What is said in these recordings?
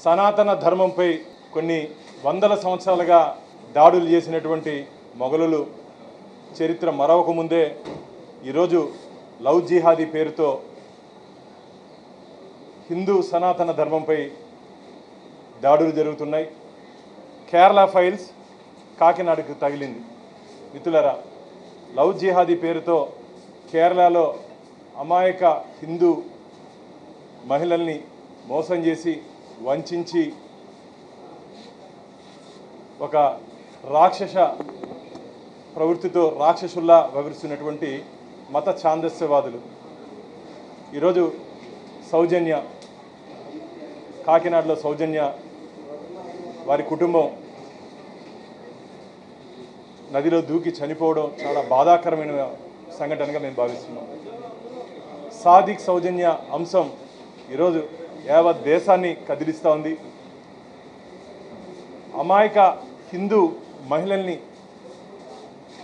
సనాతన ధర్మంపై కొన్ని వందల సంవత్సరాలుగా దాడులు చేసినటువంటి మొఘలులు చరిత్ర మరవక ముందే ఈరోజు లవ్ జిహాదీ పేరుతో హిందూ సనాతన ధర్మంపై దాడులు జరుగుతున్నాయి. కేరళ ఫైల్స్ కాకినాడకు తగిలింది. మిత్రులారా, లవ్ జిహాదీ పేరుతో కేరళలో అమాయక హిందూ మహిళల్ని మోసం చేసి వంచి ఒక రాక్షస ప్రవృత్తితో రాక్షసుల్లా వ్యవహరిస్తున్నటువంటి మత ఛాందస్యవాదులు ఈరోజు సౌజన్య, కాకినాడలో సౌజన్య వారి కుటుంబం నదిలో దూకి చనిపోవడం చాలా బాధాకరమైన సంఘటనగా మేము భావిస్తున్నాం. సాదిక్ సౌజన్య అంశం ఈరోజు యావత్ దేశాన్ని కదిలిస్తూ ఉంది. అమాయక హిందూ మహిళల్ని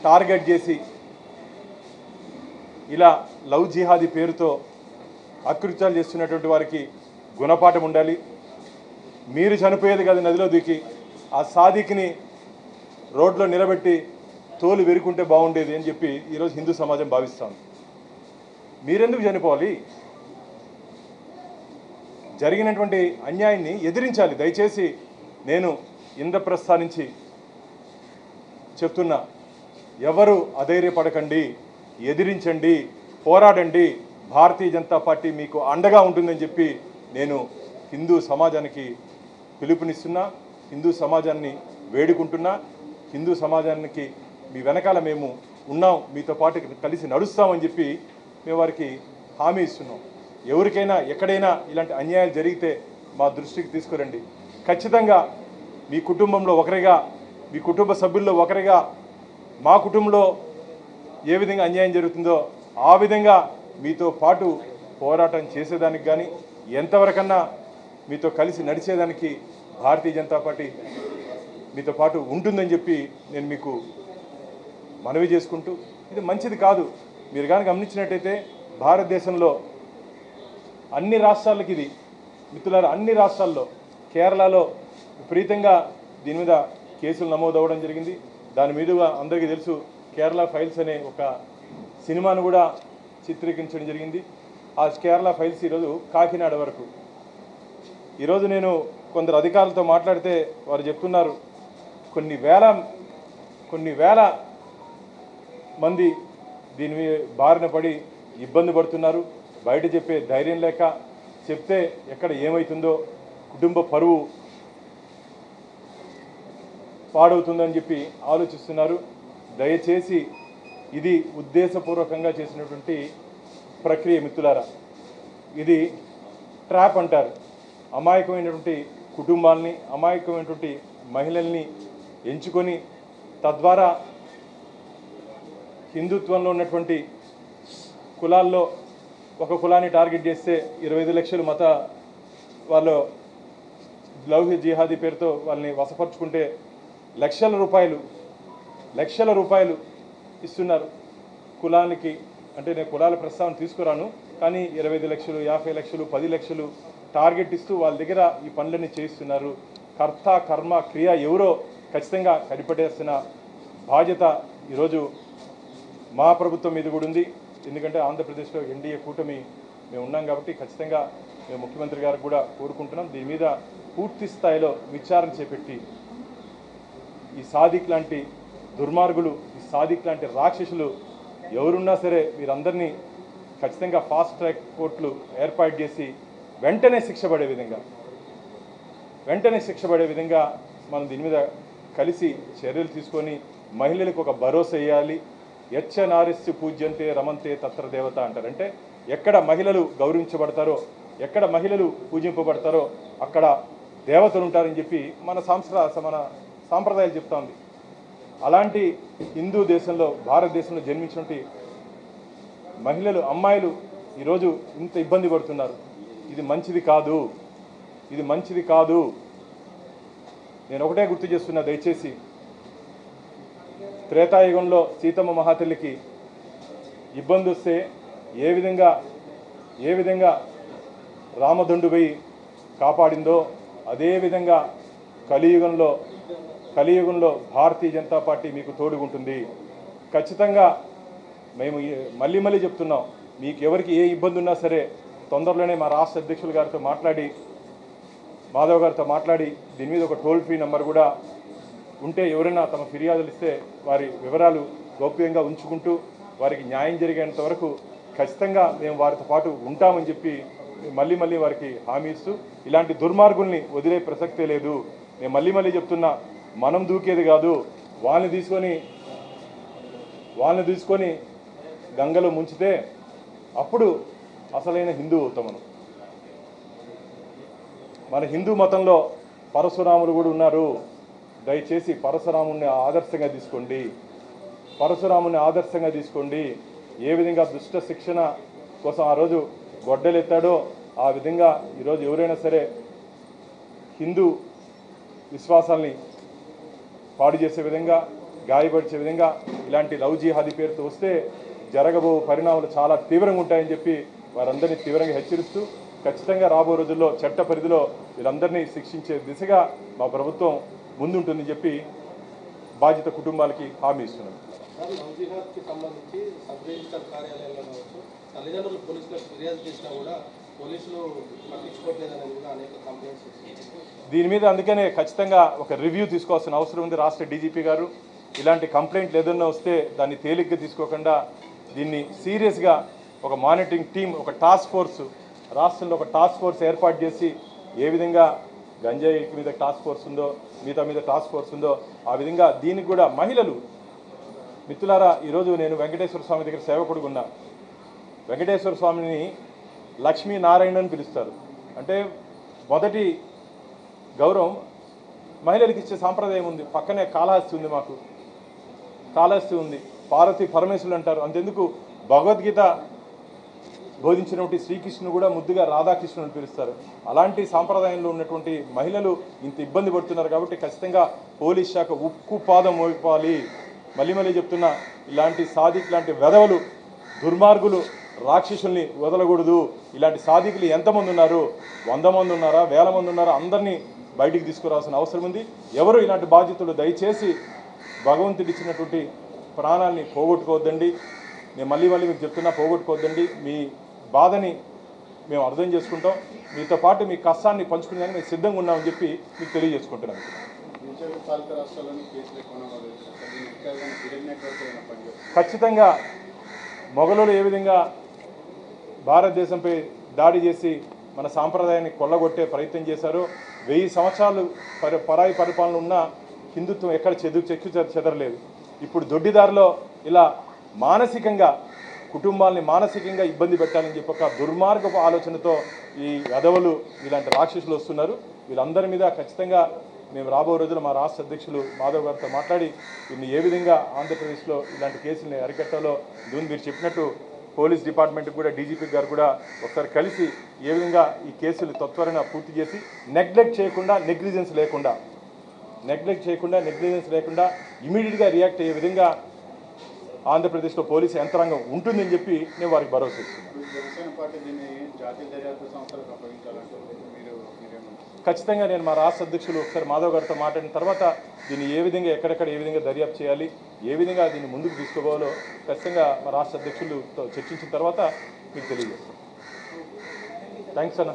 టార్గెట్ చేసి ఇలా లవ్ జిహాదీ పేరుతో అకృత్యాలు చేస్తున్నటువంటి వారికి గుణపాఠం ఉండాలి. మీరు చనిపోయేది కాదు నదిలో దూకి, ఆ సాదిక్ని రోడ్లో నిలబెట్టి తోలు వెరుకుంటే బాగుండేది అని చెప్పి ఈరోజు హిందూ సమాజం భావిస్తాం. మీరెందుకు చనిపోవాలి? జరిగినటువంటి అన్యాయాన్ని ఎదిరించాలి. దయచేసి నేను ఇంద్రప్రస్థ నుంచి చెప్తున్నా, ఎవరు అధైర్యపడకండి, ఎదిరించండి, పోరాడండి. భారతీయ జనతా పార్టీ మీకు అండగా ఉంటుందని చెప్పి నేను హిందూ సమాజానికి పిలుపునిస్తున్నా, హిందూ సమాజాన్ని వేడుకుంటున్నా. హిందూ సమాజానికి మీ వెనకాల మేము ఉన్నాం, మీతో పాటు కలిసి నడుస్తామని చెప్పి మేము వారికి హామీ ఇస్తున్నాం. ఎవరికైనా ఎక్కడైనా ఇలాంటి అన్యాయాలు జరిగితే మా దృష్టికి తీసుకురండి. ఖచ్చితంగా మీ కుటుంబంలో ఒకరిగా, మీ కుటుంబ సభ్యుల్లో ఒకరిగా మా కుటుంబంలో ఏ విధంగా అన్యాయం జరుగుతుందో ఆ విధంగా మీతో పాటు పోరాటం చేసేదానికి కానీ ఎంతవరకన్నా మీతో కలిసి నడిచేదానికి భారతీయ జనతా పార్టీ మీతో పాటు ఉంటుందని చెప్పి నేను మీకు మనవి చేసుకుంటూ, ఇది మంచిది కాదు. మీరు కానీ గమనించినట్టయితే భారతదేశంలో అన్ని రాష్ట్రాలకి ఇది మిత్రులారా, అన్ని రాష్ట్రాల్లో కేరళలో విపరీతంగా దీని మీద కేసులు నమోదవడం జరిగింది. దాని మీదుగా అందరికీ తెలుసు, కేరళ ఫైల్స్ అనే ఒక సినిమాను కూడా చిత్రీకరించడం జరిగింది. ఆ కేరళ ఫైల్స్ ఈరోజు కాకినాడ వరకు. ఈరోజు నేను కొందరు అధికారులతో మాట్లాడితే వారు చెప్తున్నారు, కొన్ని వేల మంది దీని బారిన పడి ఇబ్బంది పడుతున్నారు. బయట చెప్పే ధైర్యం లేక, చెప్తే ఎక్కడ ఏమవుతుందో, కుటుంబ పరువు పాడవుతుందని చెప్పి ఆలోచిస్తున్నారు. దయచేసి ఇది ఉద్దేశపూర్వకంగా చేసినటువంటి ప్రక్రియ మిత్రులారా. ఇది ట్రాప్ అంటారు. అమాయకమైనటువంటి కుటుంబాలని, అమాయకమైనటువంటి మహిళల్ని ఎంచుకొని తద్వారా హిందుత్వంలో ఉన్నటువంటి కులాల్లో ఒక కులాన్ని టార్గెట్ చేస్తే 25 లక్షలు మత వాళ్ళు లవ్ జిహాదీ పేరుతో వాళ్ళని వశపరుచుకుంటే లక్షల రూపాయలు ఇస్తున్నారు కులానికి. అంటే నేను కులాల ప్రస్తావన తీసుకురాను, కానీ 25 లక్షలు, 50 లక్షలు, 10 లక్షలు టార్గెట్ ఇస్తూ వాళ్ళ దగ్గర ఈ పనులన్నీ చేయిస్తున్నారు. కర్త కర్మ క్రియ ఎవరో ఖచ్చితంగా కనిపెట్టేస్తున్న బాధ్యత ఈరోజు మా ప్రభుత్వం మీద కూడా ఉంది. ఎందుకంటే ఆంధ్రప్రదేశ్లో ఎన్డీఏ కూటమి మేము ఉన్నాం కాబట్టి ఖచ్చితంగా మేము ముఖ్యమంత్రి గారికి కూడా కోరుకుంటున్నాం, దీని మీద పూర్తి స్థాయిలో విచారణ చేపట్టి ఈ సాదిక్ లాంటి దుర్మార్గులు, ఈ సాదిక్ లాంటి రాక్షసులు ఎవరున్నా సరే వీరందరినీ ఖచ్చితంగా ఫాస్ట్ ట్రాక్ కోర్టులు ఏర్పాటు చేసి వెంటనే శిక్ష పడే విధంగా మనం దీని మీద కలిసి చర్యలు తీసుకొని మహిళలకు ఒక భరోసా ఇవ్వాలి. యచ్చ నారిస్సు పూజ్యంతే రమంతే తత్ర దేవత అంటారు. అంటే ఎక్కడ మహిళలు గౌరవించబడతారో, ఎక్కడ మహిళలు పూజింపబడతారో అక్కడ దేవతలు ఉంటారని చెప్పి మన సాంప్రదాయాలు చెప్తా ఉంది. అలాంటి హిందూ దేశంలో, భారతదేశంలో జన్మించినటువంటి మహిళలు, అమ్మాయిలు ఈరోజు ఇంత ఇబ్బంది పడుతున్నారు. ఇది మంచిది కాదు. నేను ఒకటే గుర్తు చేస్తున్నా, దయచేసి త్రేతాయుగంలో సీతమ్మ మహాతల్లికి ఇబ్బంది వస్తే ఏ విధంగా రామదండుపై కాపాడిందో అదేవిధంగా కలియుగంలో భారతీయ జనతా పార్టీ మీకు తోడుగుంటుంది. ఖచ్చితంగా మేము మళ్ళీ చెప్తున్నాం, మీకు ఎవరికి ఏ ఇబ్బంది ఉన్నా సరే తొందరలోనే మా రాష్ట్ర అధ్యక్షులు గారితో మాట్లాడి, మాధవ్ గారితో మాట్లాడి దీని మీద ఒక టోల్ ఫ్రీ నెంబర్ కూడా ఉంటే ఎవరైనా తమ ఫిర్యాదులు ఇస్తే వారి వివరాలు గోప్యంగా ఉంచుకుంటూ వారికి న్యాయం జరిగేంత వరకు ఖచ్చితంగా మేము వారితో పాటు ఉంటామని చెప్పి మళ్ళీ వారికి హామీ ఇస్తూ, ఇలాంటి దుర్మార్గుల్ని వదిలే ప్రసక్తే లేదు. నేను మళ్ళీ చెప్తున్నా, మనం దూకేది కాదు, వాళ్ళని తీసుకొని గంగలో ముంచితే అప్పుడు అసలైన హిందూ అవుతాం మనం. మన హిందూ మతంలో పరశురాములు కూడా ఉన్నారు. దయచేసి పరశురాముని ఆదర్శంగా తీసుకోండి. ఏ విధంగా దుష్ట శిక్షణ కోసం ఆ రోజు గొడ్డలెత్తాడో ఆ విధంగా ఈరోజు ఎవరైనా సరే హిందూ విశ్వాసాల్ని పాడు చేసే విధంగా, గాయపరిచే విధంగా ఇలాంటి లవ్ జిహాదీ పేరుతో వస్తే జరగబో పరిణామాలు చాలా తీవ్రంగా ఉంటాయని చెప్పి వారందరినీ తీవ్రంగా హెచ్చరిస్తూ, ఖచ్చితంగా రాబో రోజుల్లో చట్ట పరిధిలో వీళ్ళందరినీ శిక్షించే దిశగా మా ప్రభుత్వం ముందుంటుందని చెప్పి బాధిత కుటుంబాలకి హామీ ఇస్తున్నాం. దీని మీద అందుకనే ఖచ్చితంగా ఒక రివ్యూ తీసుకోవాల్సిన అవసరం ఉంది. రాష్ట్ర డీజీపీ గారు ఇలాంటి కంప్లైంట్లు ఏదన్నా వస్తే దాన్ని తేలిగ్గా తీసుకోకుండా దీన్ని సీరియస్గా ఒక మానిటరింగ్ టీం, ఒక టాస్క్ ఫోర్స్, రాష్ట్రంలో ఒక టాస్క్ ఫోర్స్ ఏర్పాటు చేసి ఏ విధంగా గంజాయి మీద టాస్క్ ఫోర్స్ ఉందో, మిగతా మీద టాస్క్ ఫోర్స్ ఉందో ఆ విధంగా దీనికి కూడా మహిళలు మిత్రులారా, ఈరోజు నేను వెంకటేశ్వర స్వామి దగ్గర సేవకుడుగా ఉన్నా. వెంకటేశ్వర స్వామిని లక్ష్మీనారాయణ అని పిలుస్తారు. అంటే మొదటి గౌరవం మహిళలకు ఇచ్చే సాంప్రదాయం ఉంది. పక్కనే కాళహస్తి ఉంది, మాకు కాళహస్తి ఉంది, పార్వతీ పరమేశ్వరులు అంటారు. అంతెందుకు భగవద్గీత బోధించినటువంటి శ్రీకృష్ణుడు కూడా ముద్దుగా రాధాకృష్ణుని పిలుస్తారు. అలాంటి సాంప్రదాయంలో ఉన్నటువంటి మహిళలు ఇంత ఇబ్బంది పడుతున్నారు కాబట్టి ఖచ్చితంగా పోలీస్ శాఖ ఉక్కు పాదం మోపాలి. మళ్ళీ చెప్తున్నా, ఇలాంటి లాంటి వెధవలు, దుర్మార్గులు, రాక్షసుల్ని వదలకూడదు. ఇలాంటి సాధికులు ఎంతమంది ఉన్నారు? 100 మంది ఉన్నారా, 1000 మంది ఉన్నారా? అందరినీ బయటికి తీసుకురావాల్సిన అవసరం ఉంది. ఎవరు ఇలాంటి బాధ్యతలు దయచేసి భగవంతుడు ఇచ్చినటువంటి ప్రాణాన్ని పోగొట్టుకోవద్దండి. నేను మళ్ళీ మీకు చెప్తున్నా, పోగొట్టుకోవద్దండి. మీ బాధని మేము అర్థం చేసుకుంటాం. మీతో పాటు మీ కష్టాన్ని పంచుకునేదానికి మేము సిద్ధంగా ఉన్నామని చెప్పి మీకు తెలియజేసుకుంటున్నాను. ఖచ్చితంగా మొఘలులు ఏ విధంగా భారతదేశంపై దాడి చేసి మన సాంప్రదాయాన్ని కొల్లగొట్టే ప్రయత్నం చేశారో, 1000 సంవత్సరాలు పరాయి పరిపాలన ఉన్న హిందుత్వం ఎక్కడ చెదరలేదు. ఇప్పుడు దొడ్డిదారిలో ఇలా మానసికంగా కుటుంబాలని మానసికంగా ఇబ్బంది పెట్టాలని చెప్పి ఒక దుర్మార్గపు ఆలోచనతో ఈ అదవలు, ఇలాంటి రాక్షసులు వస్తున్నారు. వీళ్ళందరి మీద ఖచ్చితంగా మేము రాబో రోజుల్లో మా రాష్ట్ర అధ్యక్షులు మాధవ్ గారితో మాట్లాడి దీన్ని ఏ విధంగా ఆంధ్రప్రదేశ్లో ఇలాంటి కేసుల్ని అరికట్టాలో, మీరు చెప్పినట్టు పోలీస్ డిపార్ట్మెంట్కి కూడా, డీజీపీ గారు కూడా ఒకసారి కలిసి ఏ విధంగా ఈ కేసులు త్వరగా పూర్తి చేసి నెగ్లెక్ట్ చేయకుండా, నెగ్లిజెన్స్ లేకుండా ఇమీడియట్గా రియాక్ట్ అయ్యే విధంగా ఆంధ్రప్రదేశ్లో పోలీసు యంత్రాంగం ఉంటుందని చెప్పి నేను వారికి భరోసా ఇస్తున్నాను. ఖచ్చితంగా నేను మా రాష్ట్ర అధ్యక్షులు ఒకసారి మాధవ్ గారితో మాట్లాడిన తర్వాత దీన్ని ఏ విధంగా ఎక్కడెక్కడ ఏ విధంగా దర్యాప్తు చేయాలి, ఏ విధంగా దీన్ని ముందుకు తీసుకోవాలో ఖచ్చితంగా మా రాష్ట్ర అధ్యక్షులతో చర్చించిన తర్వాత మీకు తెలియజేస్తాను. థ్యాంక్స్ అన్న.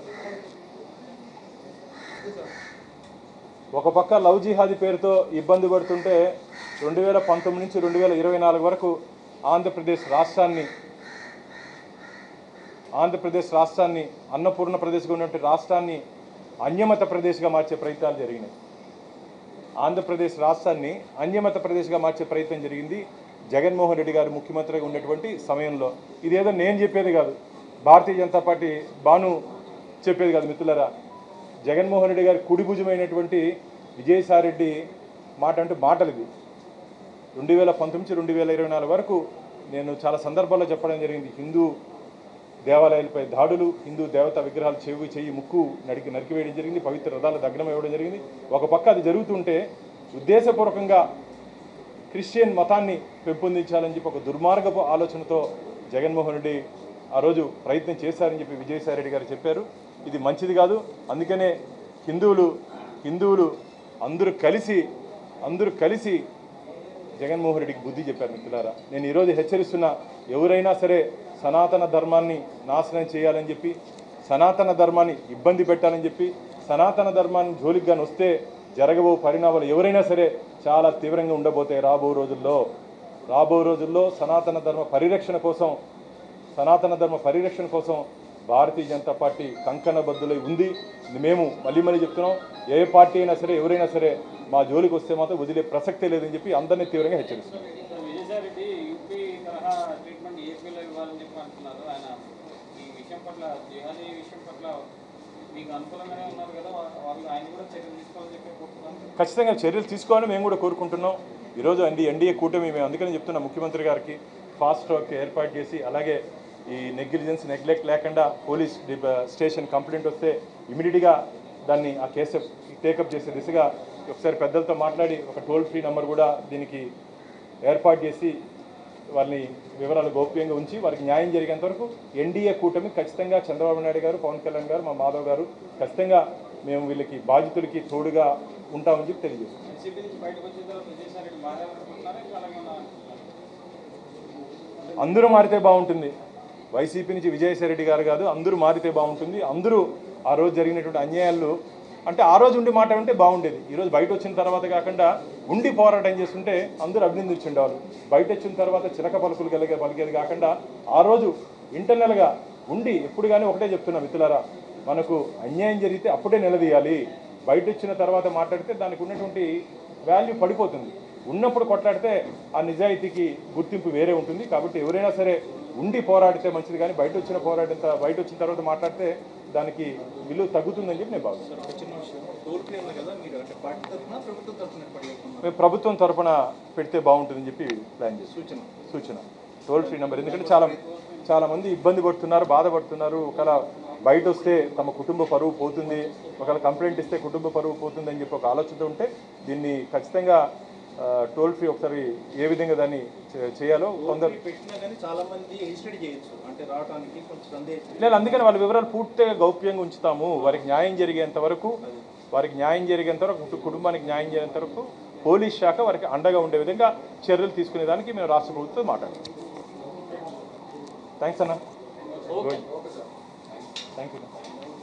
ఒక పక్క లవ్ జిహాదీ పేరుతో ఇబ్బంది పడుతుంటే 2019 నుంచి 2024 వరకు ఆంధ్రప్రదేశ్ రాష్ట్రాన్ని అన్నపూర్ణ ప్రదేశ్గా ఉన్నటువంటి రాష్ట్రాన్ని అన్యమత ప్రదేశ్గా మార్చే ప్రయత్నాలు జరిగినాయి. ఆంధ్రప్రదేశ్ రాష్ట్రాన్ని అన్యమత ప్రదేశ్గా మార్చే ప్రయత్నం జరిగింది జగన్మోహన్ రెడ్డి గారు ముఖ్యమంత్రిగా ఉన్నటువంటి సమయంలో. ఇదేదో నేను చెప్పేది కాదు, భారతీయ జనతా పార్టీ బాను చెప్పేది కాదు మిత్రులారా. జగన్మోహన్ రెడ్డి గారి కుడి భుజమైనటువంటి విజయసాయిరెడ్డి మాట అంటే మాటలు ఇది. 2019 నుంచి 2024 వరకు నేను చాలా సందర్భాల్లో చెప్పడం జరిగింది. హిందూ దేవాలయాలపై దాడులు, హిందూ దేవతా విగ్రహాలు చెయ్యి ముక్కు నరికివేయడం జరిగింది, పవిత్ర రథాలు దగ్నం ఇవ్వడం జరిగింది. ఒక పక్క అది జరుగుతుంటే ఉద్దేశపూర్వకంగా క్రిస్టియన్ మతాన్ని పెంపొందించాలని చెప్పి ఒక దుర్మార్గపు ఆలోచనతో జగన్మోహన్ రెడ్డి ఆ రోజు ప్రయత్నం చేశారని చెప్పి విజయసాయిరెడ్డి గారు చెప్పారు. ఇది మంచిది కాదు. అందుకనే హిందువులు అందరూ కలిసి జగన్మోహన్ రెడ్డికి బుద్ధి చెప్పారు మిత్రులారా. నేను ఈరోజు హెచ్చరిస్తున్నా, ఎవరైనా సరే సనాతన ధర్మాన్ని నాశనం చేయాలని చెప్పి, సనాతన ధర్మాన్ని ఇబ్బంది పెట్టాలని చెప్పి, సనాతన ధర్మాన్ని జోలికి వస్తే జరగబో పరిణామాలు ఎవరైనా సరే చాలా తీవ్రంగా ఉండబోతాయి. రాబో రోజుల్లో సనాతన ధర్మ పరిరక్షణ కోసం భారతీయ జనతా పార్టీ కంకణబద్దులై ఉంది. మేము మళ్ళీ చెప్తున్నాం, ఏ పార్టీ అయినా సరే ఎవరైనా సరే మా జోలికి వస్తే మాత్రం వదిలే ప్రసక్తే లేదని చెప్పి అందరినీ తీవ్రంగా హెచ్చరిస్తున్నాం. ఖచ్చితంగా చర్యలు తీసుకోవాలని మేము కూడా కోరుకుంటున్నాం. ఈరోజు ఎన్డీఏ కూటమి మేము అందుకని చెప్తున్నాం, ముఖ్యమంత్రి గారికి ఫాస్ట్ ట్రాక్ ఏర్పాటు చేసి, అలాగే ఈ నెగ్లెక్ట్ లేకుండా పోలీస్ స్టేషన్ కంప్లైంట్ వస్తే ఇమీడియట్గా దాన్ని ఆ కేసు టేకప్ చేసే దిశగా ఒకసారి పెద్దలతో మాట్లాడి ఒక టోల్ ఫ్రీ నెంబర్ కూడా దీనికి ఏర్పాటు చేసి వాళ్ళని వివరాలు గోప్యంగా ఉంచి వారికి న్యాయం జరిగేంత వరకు ఎన్డీఏ కూటమి ఖచ్చితంగా చంద్రబాబు నాయుడు గారు, పవన్ కళ్యాణ్ గారు, మా మాధవ్ గారు ఖచ్చితంగా మేము వీళ్ళకి బాధితులకి తోడుగా ఉంటామని చెప్పి తెలియజేస్తాం. అందరూ మారితే బాగుంటుంది. వైసీపీ నుంచి విజయసాయి రెడ్డి గారు కాదు, అందరూ మారితే బాగుంటుంది. అందరూ ఆ రోజు జరిగినటువంటి అన్యాయాలు అంటే ఆ రోజు ఉండి మాట్లాడుంటే బాగుండేది. ఈరోజు బయట వచ్చిన తర్వాత కాకుండా ఉండి పోరాటం చేస్తుంటే అందరూ అభినందించుండేవాళ్ళు. బయట వచ్చిన తర్వాత చిలక పలుకులు పలికేది కాకుండా ఆ రోజు ఇంటర్నల్గా ఉండి ఎప్పుడు కానీ ఒకటే చెప్తున్నా మిత్రులారా, మనకు అన్యాయం జరిగితే అప్పుడే నిలదీయాలి. బయట వచ్చిన తర్వాత మాట్లాడితే దానికి ఉన్నటువంటి వాల్యూ పడిపోతుంది. ఉన్నప్పుడు కొట్లాడితే ఆ నిజాయితీకి గుర్తింపు వేరే ఉంటుంది. కాబట్టి ఎవరైనా సరే ఉండి పోరాడితే మంచిది, కానీ బయట వచ్చిన తర్వాత మాట్లాడితే దానికి విలువ తగ్గుతుందని చెప్పి నేను భావిస్తున్నాను. మేము ప్రభుత్వం తరఫున పెడితే బాగుంటుందని చెప్పి ప్లాన్ చేస్తాం. సూచన టోల్ ఫ్రీ నెంబర్, ఎందుకంటే చాలా మంది ఇబ్బంది పడుతున్నారు, బాధపడుతున్నారు. ఒకవేళ బయట వస్తే తమ కుటుంబ పరువు పోతుంది, ఒకవేళ కంప్లైంట్ ఇస్తే కుటుంబ పరువు పోతుంది అని చెప్పి ఒక ఆలోచనతో ఉంటే దీన్ని ఖచ్చితంగా టోల్ ఫ్రీ ఒకసారి ఏ విధంగా దాన్ని చేయాలో లేదు. అందుకని వాళ్ళ వివరాలు పూర్తిగా గౌప్యంగా ఉంచుతాము. వారికి న్యాయం జరిగేంత వరకు కుటుంబానికి న్యాయం జరిగేంత వరకు పోలీస్ శాఖ వారికి అండగా ఉండే విధంగా చర్యలు తీసుకునేదానికి మేము రాష్ట్ర ప్రభుత్వం మాట్లాడాం. థ్యాంక్స్ అన్న. Thank you.